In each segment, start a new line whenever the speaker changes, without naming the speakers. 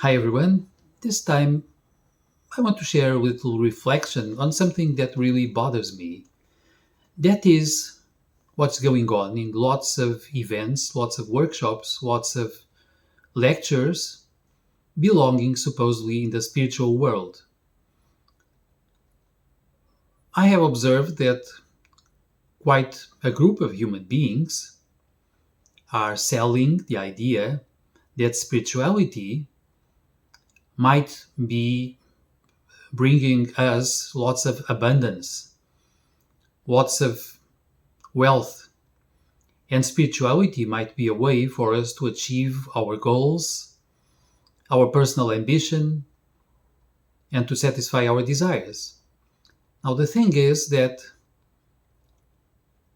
Hi everyone. This time I want to share a little reflection on something that really bothers me. That is what's going on in lots of events, lots of workshops, lots of lectures belonging supposedly in the spiritual world. I have observed that quite a group of human beings are selling the idea that spirituality might be bringing us lots of abundance, lots of wealth. And spirituality might be a way for us to achieve our goals, our personal ambition, and to satisfy our desires. Now, the thing is that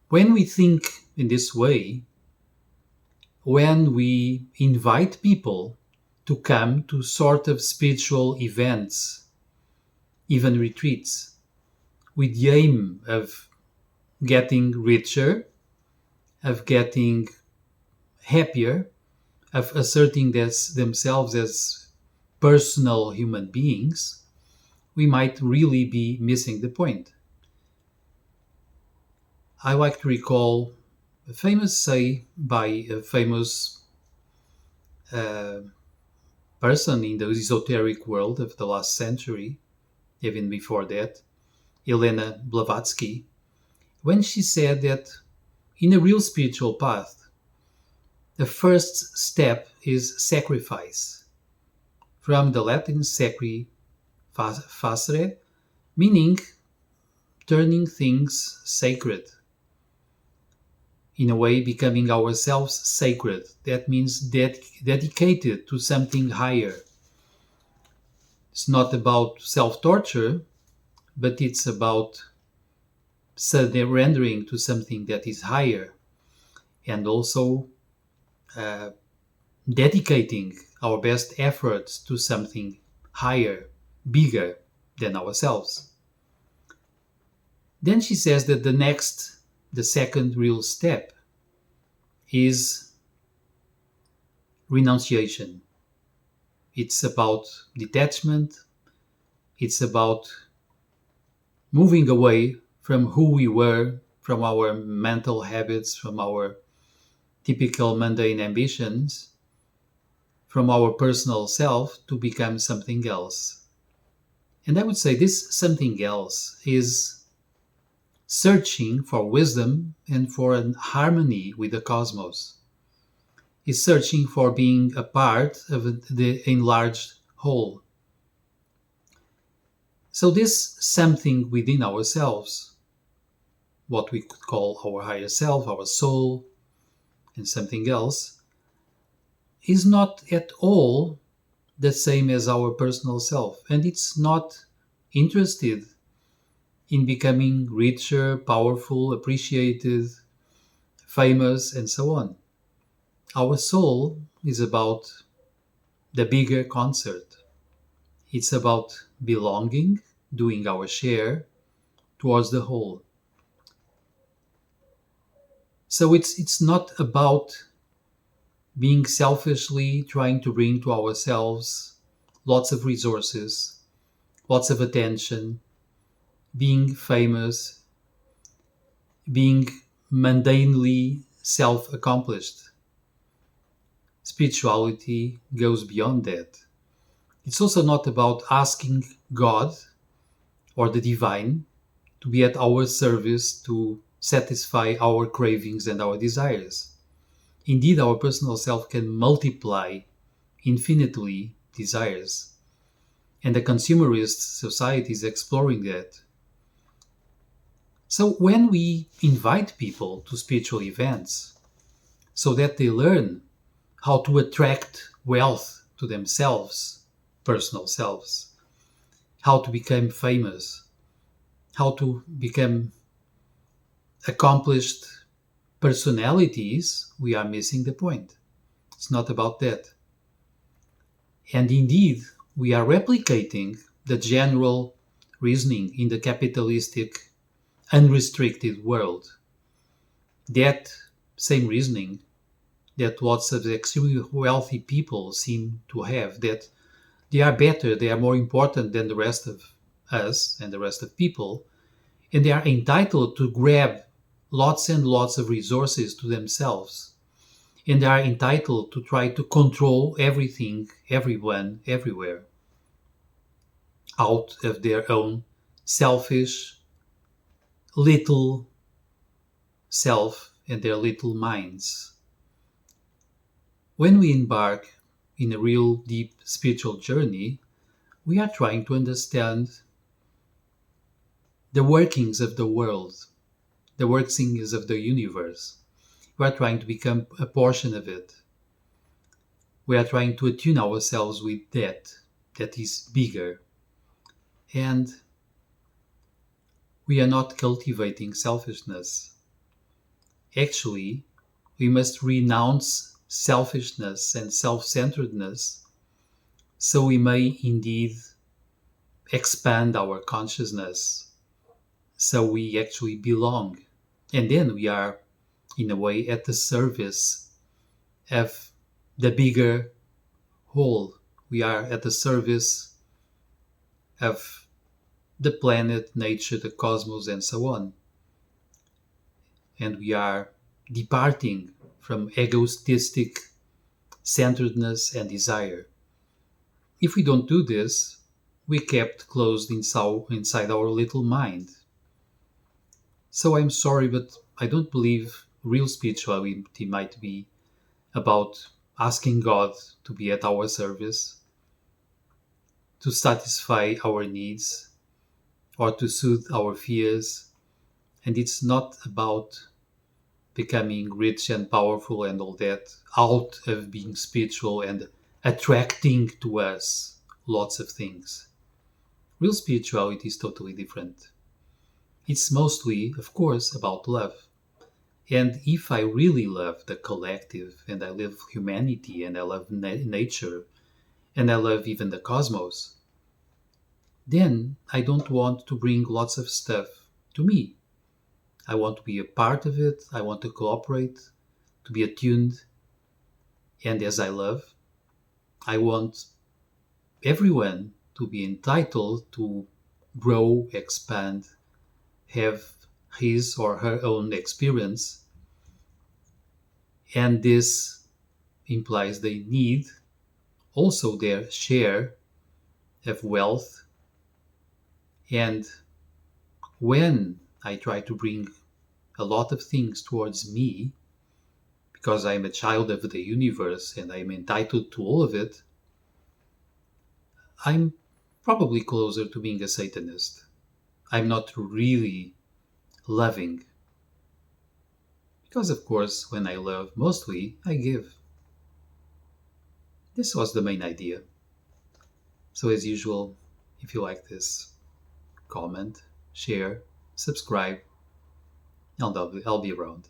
when we think in this way, when we invite people to come to sort of spiritual events, even retreats, with the aim of getting richer, of getting happier, of asserting themselves as personal human beings, we might really be missing the point. I like to recall a famous say by a famous uh, person in the esoteric world of the last century, even before that, Elena Blavatsky, when she said that in a real spiritual path, the first step is sacrifice, from the Latin sacri facere, meaning turning things sacred, in a way becoming ourselves sacred. That means dedicated to something higher. It's not about self-torture, but it's about surrendering to something that is higher, and also uh, dedicating our best efforts to something higher, bigger than ourselves. Then she says that the second real step is renunciation. It's about detachment. It's about moving away from who we were, from our mental habits, from our typical mundane ambitions, from our personal self to become something else. And I would say this something else is searching for wisdom and for an harmony with the cosmos, is searching for being a part of the enlarged whole. So, this something within ourselves, what we could call our higher self, our soul, and something else, is not at all the same as our personal self. And it's not interested in becoming richer, powerful, appreciated, famous, and so on. Our soul is about the bigger concert. It's about belonging, doing our share towards the whole. So it's not about being selfishly trying to bring to ourselves lots of resources, lots of attention, being famous, being mundanely self accomplished. Spirituality goes beyond that. It's also not about asking God or the divine to be at our service to satisfy our cravings and our desires. Indeed, our personal self can multiply infinitely desires, and the consumerist society is exploring that. So, when we invite people to spiritual events so that they learn how to attract wealth to themselves, personal selves, how to become famous, how to become accomplished personalities, we are missing the point. It's not about that. And indeed, we are replicating the general reasoning in the capitalistic, unrestricted world. That same reasoning that lots of extremely wealthy people seem to have, that They are better, they are more important than the rest of us and the rest of people, and they are entitled to grab lots and lots of resources to themselves. And they are entitled to try to control everything, everyone, everywhere, out of their own selfish little self and their little minds. When we embark in a real deep spiritual journey, we are trying to understand the workings of the world, the workings of the universe. We are trying to become a portion of it. We are trying to attune ourselves with that is bigger. And we are not cultivating selfishness. Actually, we must renounce selfishness and self centeredness so we may indeed expand our consciousness, so we actually belong. And then we are, in a way, at the service of the bigger whole. We are at the service of the planet, nature, the cosmos, and so on. And we are departing from egoistic centeredness and desire. If we don't do this, we kept closed inside our little mind. So I'm sorry, but I don't believe real spirituality might be about asking God to be at our service, to satisfy our needs, or to soothe our fears. And it's not about becoming rich and powerful and all that, out of being spiritual and attracting to us lots of things. Real spirituality is totally different. It's mostly, of course, about love. And if I really love the collective, and I love humanity, and I love nature, and I love even the cosmos, then I don't want to bring lots of stuff to me. I want to be a part of it, I want to cooperate, to be attuned, and as I love, I want everyone to be entitled to grow, expand, have his or her own experience. And this implies they need also their share of wealth. And when I try to bring a lot of things towards me, because I'm a child of the universe and I'm entitled to all of it, I'm probably closer to being a Satanist. I'm not really loving. Because, of course, when I love, mostly I give. This was the main idea. So, as usual, if you like this, comment, share, subscribe, and I'll be around.